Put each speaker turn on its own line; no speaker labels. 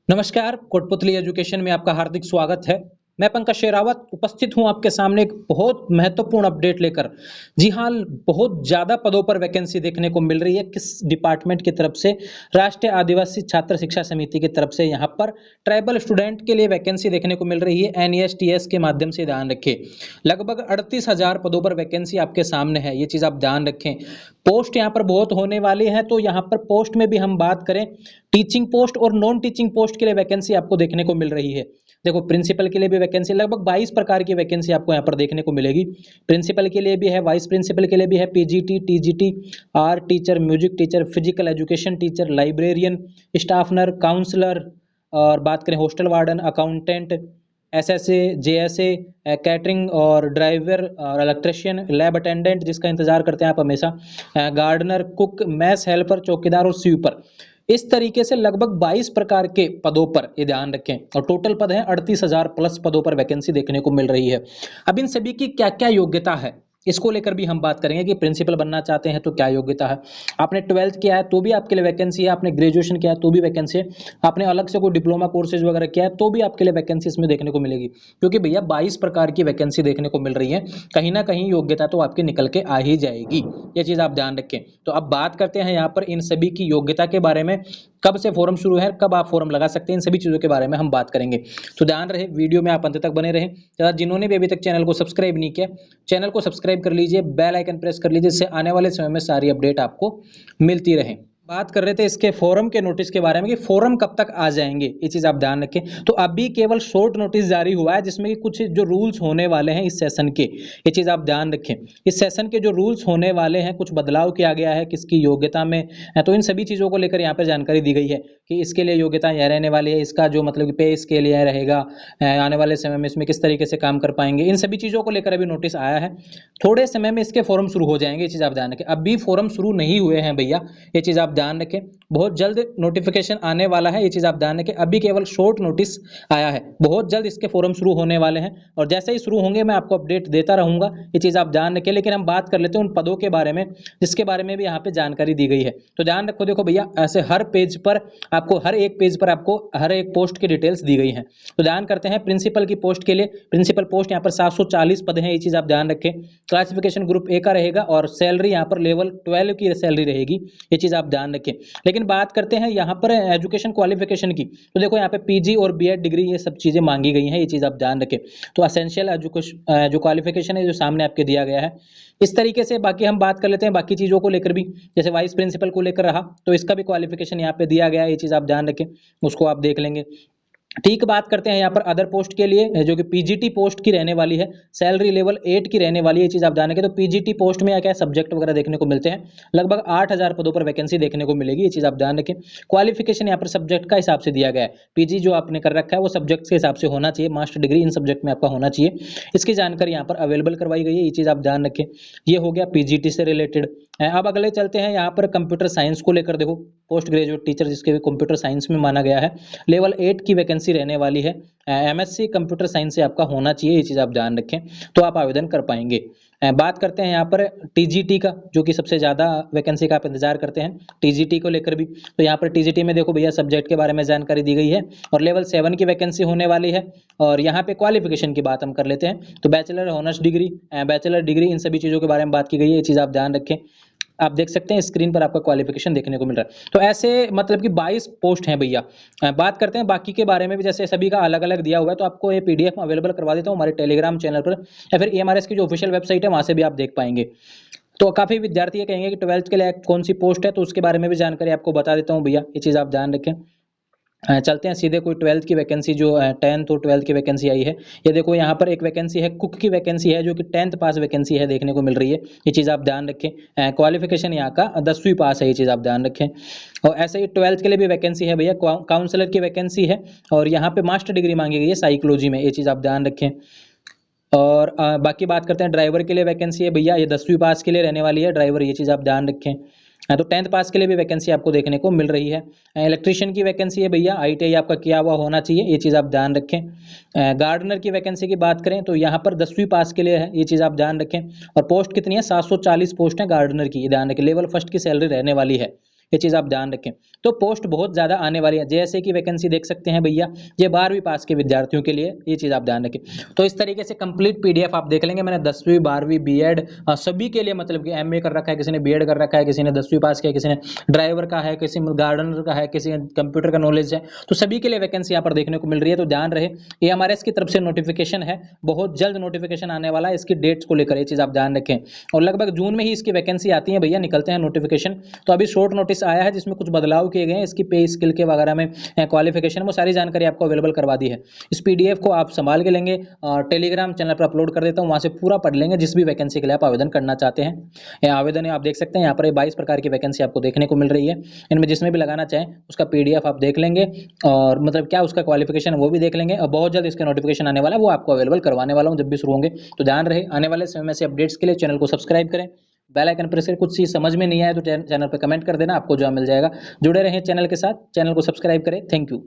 नमस्कार, कोटपुतली एजुकेशन में आपका हार्दिक स्वागत है। मैं पंकज शेरावत उपस्थित हूं आपके सामने एक बहुत महत्वपूर्ण अपडेट लेकर। जी हाँ, बहुत ज़्यादा पदों पर वैकेंसी देखने को मिल रही है। किस डिपार्टमेंट की तरफ से? राष्ट्रीय आदिवासी छात्र शिक्षा समिति की तरफ से यहाँ पर ट्राइबल स्टूडेंट के लिए वैकेंसी देखने को मिल रही है। एनईएसटीएस के माध्यम से ध्यान रखें। लगभग 38,000 पदों पर वैकेंसी आपके सामने है, ये चीज़ आप ध्यान रखें। पोस्ट यहाँ पर बहुत होने वाली है, तो यहाँ पर पोस्ट में भी हम बात करें, टीचिंग पोस्ट और नॉन टीचिंग पोस्ट के लिए वैकेंसी आपको देखने को मिल रही है। देखो, प्रिंसिपल के लिए भी वैकेंसी, लगभग 22 प्रकार की वैकेंसी आपको यहाँ पर देखने को मिलेगी। प्रिंसिपल के लिए भी है, वाइस प्रिंसिपल के लिए भी है, PGT, TGT, art teacher, music teacher, physical education teacher, librarian, staff nurse, counsellor, और बात करें hostel warden, accountant, SSA, JSA, catering और ड्राइवर और इलेक्ट्रिशियन, लैब अटेंडेंट जिसका इंतजार करते हैं आप हमेशा, गार्डनर, कुक, मैस हेल्पर, चौकीदार और स्वीपर। इस तरीके से लगभग 22 प्रकार के पदों पर ये ध्यान रखें, और टोटल पद है 38,000 प्लस पदों पर वैकेंसी देखने को मिल रही है। अब इन सभी की क्या क्या योग्यता है, इसको लेकर भी हम बात करेंगे कि प्रिंसिपल बनना चाहते हैं तो क्या योग्यता है। आपने 12th किया है तो भी आपके लिए वैकेंसी है, आपने ग्रेजुएशन किया है तो भी वैकेंसी है, आपने अलग से कोई डिप्लोमा कोर्सेज वगैरह किया है तो भी आपके लिए वैकेंसी इसमें देखने को मिलेगी। क्योंकि भैया 22 प्रकार की वैकेंसी देखने को मिल रही है, कहीं ना कहीं योग्यता तो आपकी निकल के आ ही जाएगी, ये चीज़ आप ध्यान रखें। तो अब बात करते हैं यहाँ पर इन सभी की योग्यता के बारे में, कब से फॉर्म शुरू है, कब आप फॉर्म लगा सकते हैं, इन सभी चीज़ों के बारे में हम बात करेंगे। तो ध्यान रहे, वीडियो में आप अंत तक बने रहें। तथा जिन्होंने भी अभी तक चैनल को सब्सक्राइब नहीं किया, चैनल को सब्सक्राइब कर लीजिए, बेल आइकन प्रेस कर लीजिए, जिससे आने वाले समय में सारी अपडेट आपको मिलती रहे। बात कर रहे थे इसके फोरम के नोटिस के बारे में कि फोरम कब तक आ जाएंगे, ये चीज़ आप ध्यान रखें। तो अभी केवल शॉर्ट नोटिस जारी हुआ है, जिसमें कि कुछ जो रूल्स होने वाले हैं इस सेशन के, ये चीज़ आप ध्यान रखें। इस सेशन के जो रूल्स होने वाले हैं, कुछ बदलाव किया गया है किसकी योग्यता में, तो इन सभी चीज़ों को लेकर यहाँ पर जानकारी दी गई है कि इसके लिए योग्यता यह रहने वाली है, इसका जो मतलब कि पे स्केल यह रहेगा, आने वाले समय में इसमें किस तरीके से काम कर पाएंगे, इन सभी चीज़ों को लेकर अभी नोटिस आया है। थोड़े समय में इसके फॉर्म शुरू हो जाएंगे, ये चीज़ आप ध्यान रखें। अभी फॉर्म शुरू नहीं हुए हैं भैया, ये चीज़ आप ध्यान रखें। बहुत जल्द नोटिफिकेशन आने वाला है, ये चीज़ आप ध्यान रखें। अभी केवल शॉर्ट नोटिस आया है, बहुत जल्द इसके फॉर्म शुरू होने वाले हैं, और जैसे ही शुरू होंगे मैं आपको अपडेट देता रहूंगा, ये चीज़ आप ध्यान रखें। लेकिन हम बात कर लेते हैं उन पदों के बारे में जिसके बारे में भी यहाँ पे जानकारी दी गई है। तो ध्यान रखो, देखो भैया, ऐसे हर पेज पर आपको, हर एक पेज पर आपको हर एक पोस्ट की डिटेल्स दी गई हैं। तो ध्यान करते हैं, प्रिंसिपल की पोस्ट के लिए, प्रिंसिपल पोस्ट यहाँ पर 740 पद हैं, ये चीज़ आप ध्यान रखें। क्लासिफिकेशन ग्रुप ए का रहेगा, और सैलरी यहाँ पर लेवल 12 की सैलरी रहेगी, ये चीज़ आप ध्यान रखें। लेकिन बात करते हैं यहाँ पर एजुकेशन क्वालिफिकेशन की, तो देखो यहाँ पे पीजी और बीएड डिग्री ये सब चीज़ें मांगी गई हैं, ये चीज़ आप ध्यान रखें। तो एसेंशियल एजुकेशन जो क्वालिफिकेशन है, जो सामने आपके दिया गया है, इस तरीके से। बाकी हम बात कर लेते हैं बाकी चीज़ों को लेकर भी, जैसे वाइस प्रिंसिपल को लेकर रहा, तो इसका भी क्वालिफिकेशन यहाँ पे दिया गया है, ये चीज़ आप ध्यान रखें, उसको आप देख लेंगे। ठीक, बात करते हैं यहाँ पर अदर पोस्ट के लिए, जो कि पीजीटी पोस्ट की रहने वाली है, सैलरी लेवल 8 की रहने वाली है, ये चीज़ आप जानेंगे। तो पीजीटी पोस्ट में क्या सब्जेक्ट वगैरह देखने को मिलते हैं, लगभग 8,000 पदों पर वैकेंसी देखने को मिलेगी, ये चीज़ आप ध्यान रखें। क्वालिफिकेशन यहाँ पर सब्जेक्ट का हिसाब से दिया गया है, पीजी जो आपने कर रखा है वो सब्जेक्ट के हिसाब से होना चाहिए, मास्टर डिग्री इन सब्जेक्ट में आपका होना चाहिए, इसकी जानकारी यहाँ पर अवेलेबल करवाई गई है, ये चीज़ आप ध्यान रखें। ये हो गया पीजीटी से रिलेटेड। अब अगले चलते हैं यहाँ पर कंप्यूटर साइंस को लेकर। देखो, पोस्ट ग्रेजुएट टीचर जिसके भी कंप्यूटर साइंस में माना गया है, लेवल 8 की वैकेंसी रहने वाली है। एमएससी कंप्यूटर साइंस से आपका होना चाहिए, ये चीज़ आप ध्यान रखें, तो आप आवेदन कर पाएंगे। बात करते हैं यहाँ पर टीजीटी का, जो कि सबसे ज़्यादा वैकेंसी का आप इंतजार करते हैं, टीजीटी को लेकर भी। तो यहाँ पर टीजीटी में देखो भैया, सब्जेक्ट के बारे में जानकारी दी गई है, और लेवल 7 की वैकेंसी होने वाली है। और यहाँ पे क्वालिफिकेशन की बात हम कर लेते हैं, तो bachelor honours degree, bachelor degree, इन सभी चीज़ों के बारे में बात की गई है, ये चीज़ आप ध्यान रखें। आप देख सकते हैं स्क्रीन पर आपका क्वालिफिकेशन देखने को मिल रहा है। तो ऐसे मतलब कि 22 पोस्ट हैं भैया। बात करते हैं बाकी के बारे में भी, जैसे सभी का अलग अलग दिया हुआ है, तो आपको ये पीडीएफ अवेलेबल करवा देता हूँ हमारे टेलीग्राम चैनल पर, या फिर एएमआरएस की जो ऑफिशियल वेबसाइट है वहाँ से भी आप देख पाएंगे। तो काफ़ी विद्यार्थी ये कहेंगे कि 12th के लिए कौन सी पोस्ट है, तो उसके बारे में भी जानकारी आपको बता देता हूँ भैया, ये चीज़ आप ध्यान रखें। चलते हैं सीधे, कोई 12th की वैकेंसी, जो 10th और 12th की वैकेंसी आई है, ये देखो यहाँ पर एक वैकेंसी है, कुक की वैकेंसी है, जो कि 10th पास वैकेंसी है, देखने को मिल रही है, ये चीज़ आप ध्यान रखें। क्वालिफिकेशन यहाँ का 10वीं पास है, ये चीज़ आप ध्यान रखें। और ऐसे ही 12th के लिए भी वैकेंसी है भैया, काउंसलर की वैकेंसी है, और यहाँ पे मास्टर डिग्री मांगी गई है साइकोलॉजी में, ये चीज़ आप ध्यान रखें। और बाकी बात करते हैं ड्राइवर के लिए वैकेंसी है भैया, ये 10वीं पास के लिए रहने वाली है ड्राइवर, ये चीज़ आप ध्यान रखें। तो 10th पास के लिए भी वैकेंसी आपको देखने को मिल रही है। इलेक्ट्रीशियन की वैकेंसी है भैया, आईटीआई आपका किया हुआ होना चाहिए, ये चीज़ आप ध्यान रखें। गार्डनर की वैकेंसी की बात करें तो यहाँ पर 10वीं पास के लिए है, ये चीज़ आप ध्यान रखें। और पोस्ट कितनी है, 740 पोस्ट है गार्डनर की, ये ध्यान रखें। लेवल फर्स्ट की सैलरी रहने वाली है, ये चीज़ आप ध्यान रखें। तो पोस्ट बहुत ज़्यादा आने वाली है, जैसे कि वैकेंसी देख सकते हैं भैया, ये 12वीं पास के विद्यार्थियों के लिए, ये चीज़ आप ध्यान रखें। तो इस तरीके से कंप्लीट पीडीएफ आप देख लेंगे। मैंने 10वीं 12वीं बीएड सभी के लिए, मतलब कि एमए कर रखा है, किसी ने बीएड कर रखा है, किसी ने 10वीं पास किया, किसी ने ड्राइवर का है, किसी में गार्डनर का है, किसी कंप्यूटर का नॉलेज है, तो सभी के लिए वैकेंसी यहाँ पर देखने को मिल रही है। तो ध्यान रहे, ये एमआरएस की तरफ से नोटिफिकेशन है, बहुत जल्द नोटिफिकेशन आने वाला है इसकी डेट्स को लेकर, ये चीज़ आप ध्यान रखें। और लगभग जून में ही इसकी वैकेंसी आती है भैया, निकलते हैं नोटिफिकेशन। तो अभी शॉर्ट नोटिस आया है जिसमें कुछ बदलाव किए गए हैं, इसकी पे स्किल के वगैरह में, क्वालिफिकेशन, वो सारी जानकारी आपको अवेलेबल करवा दी है। इस पीडीएफ को आप संभाल के लेंगे, टेलीग्राम चैनल पर अपलोड कर देता हूँ, वहाँ से पूरा पढ़ लेंगे जिस भी वैकेंसी के लिए आप आवेदन करना चाहते हैं। यह आवेदन आप देख सकते हैं, यहाँ पर 22 प्रकार की वैकेंसी आपको देखने को मिल रही है। इनमें जिसमें भी लगाना चाहें उसका पीडीएफ आप देख लेंगे, और मतलब क्या उसका क्वालिफिकेशन है वो भी देख लेंगे। और बहुत जल्द इसका नोटिफिकेशन आने वाला है, वो आपको अवेलेबल करवाने वाला हूँ जब भी शुरू होंगे। तो ध्यान रहे, आने वाले समय में से अपडेट्स के लिए चैनल को सब्सक्राइब करें, बेल आइकन प्रेस करें। कुछ चीज़ समझ में नहीं आए तो चैनल पर कमेंट कर देना, आपको जवाब मिल जाएगा। जुड़े रहें चैनल के साथ, चैनल को सब्सक्राइब करें। Thank you.